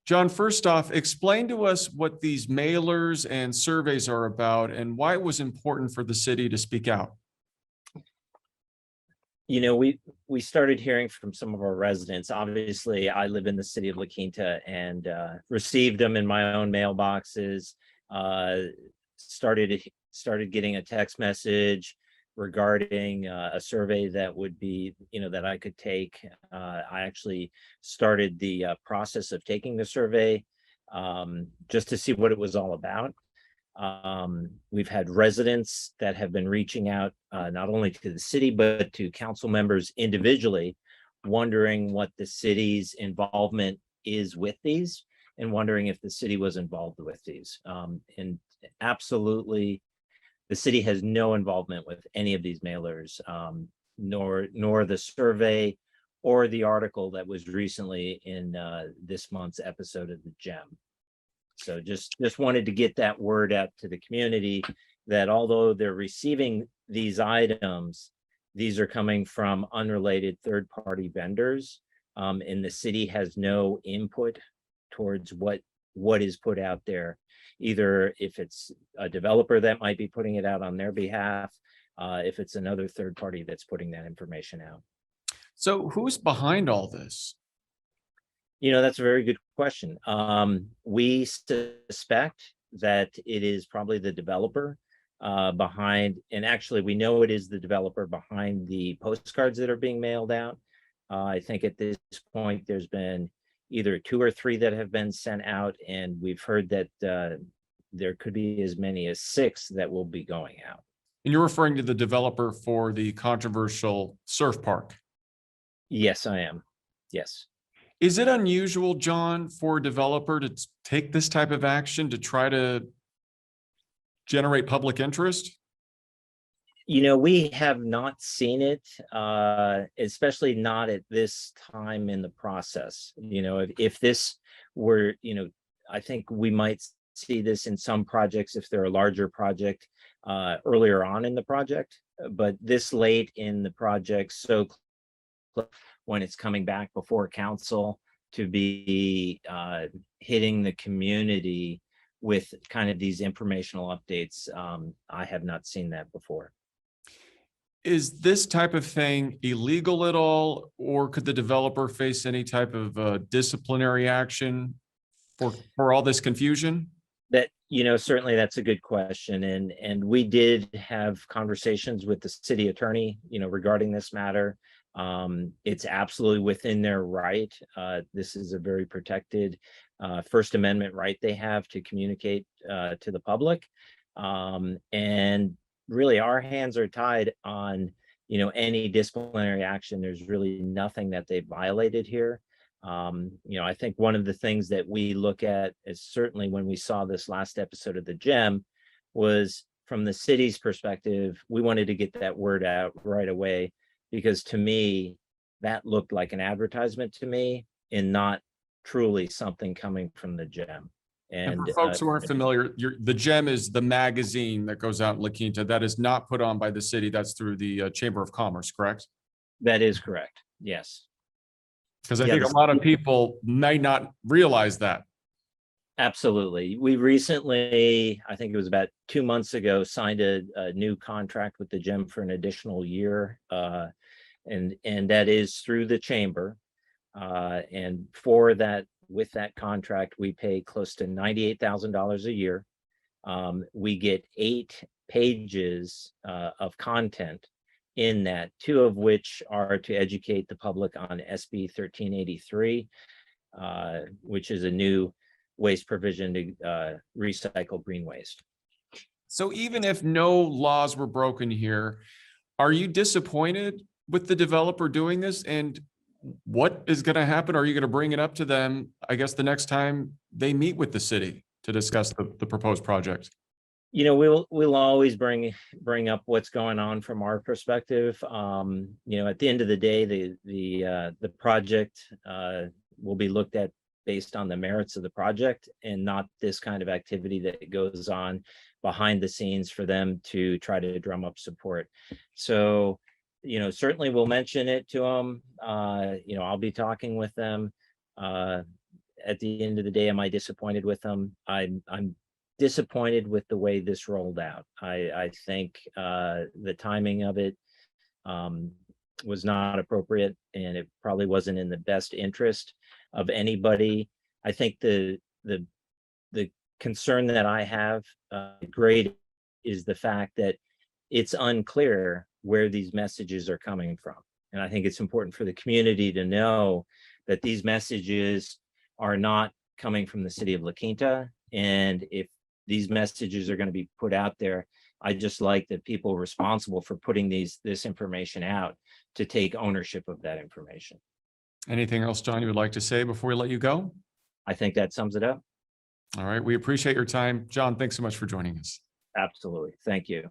John, first off, explain to us what these mailers and surveys are about and why it was important for the city to speak out. You know, we started hearing from some of our residents. Obviously, I live in the city of La Quinta and received them in my own mailboxes. Started getting a text message regarding a survey that would be, that I could take. I actually started the process of taking the survey just to see what it was all about. We've had residents that have been reaching out not only to the city, but to council members individually, wondering what the city's involvement is with these and wondering if the city was involved with these. And absolutely, the city has no involvement with any of these mailers, nor the survey or the article that was recently in this month's episode of the Gem. So just wanted to get that word out to the community that although they're receiving these items, these are coming from unrelated third-party vendors, and the city has no input towards what is put out there, either if it's a developer that might be putting it out on their behalf, if it's another third party that's putting that information out. So who's behind all this? That's a very good question. We suspect that it is probably the developer behind, and actually we know it is the developer behind the postcards that are being mailed out. I think at this point there's been either 2 or 3 that have been sent out, and we've heard that there could be as many as 6 that will be going out. And you're referring to the developer for the controversial surf park? Yes, I am. Yes. Is it unusual, John, for a developer to take this type of action to try to generate public interest? We have not seen it, especially not at this time in the process. If this were, I think we might see this in some projects if they're a larger project earlier on in the project, but this late in the project, so when it's coming back before council to be hitting the community with kind of these informational updates, I have not seen that before. Is this type of thing illegal at all, or could the developer face any type of disciplinary action for all this confusion? That, certainly that's a good question. And we did have conversations with the city attorney, regarding this matter. It's absolutely within their right. This is a very protected First Amendment right they have to communicate to the public. And really our hands are tied on, any disciplinary action. There's really nothing that they violated here. I think one of the things that we look at is certainly when we saw this last episode of the Gem was from the city's perspective, we wanted to get that word out right away, because to me, that looked like an advertisement to me and not truly something coming from the Gem. And for folks who aren't familiar, the Gem is the magazine that goes out in La Quinta that is not put on by the city. That's through the Chamber of Commerce, correct? That is correct. Yes. Because I think a lot of people may not realize that. Absolutely. We recently, I think it was about 2 months ago, signed a new contract with the Gem for an additional year. And that is through the chamber. And for that, with that contract, we pay close to $98,000 a year. We get 8 pages of content in that, 2 of which are to educate the public on SB 1383, which is a new waste provision to recycle green waste. So even if no laws were broken here, are you disappointed with the developer doing this? And what is going to happen? Are you going to bring it up to them, I guess, the next time they meet with the city to discuss the proposed project? We'll always bring up what's going on from our perspective. At the end of the day, the project will be looked at based on the merits of the project and not this kind of activity that goes on behind the scenes for them to try to drum up support. So, certainly we'll mention it to them. I'll be talking with them at the end of the day, am I disappointed with them? I'm disappointed with the way this rolled out. I think the timing of it was not appropriate, and it probably wasn't in the best interest of anybody. I think the concern that I have great is the fact that it's unclear where these messages are coming from. And I think it's important for the community to know that these messages are not coming from the city of La Quinta. And if these messages are going to be put out there, I just like that people responsible for putting this information out to take ownership of that information. Anything else, John, you would like to say before we let you go? I think that sums it up. All right. We appreciate your time. John, thanks so much for joining us. Absolutely. Thank you.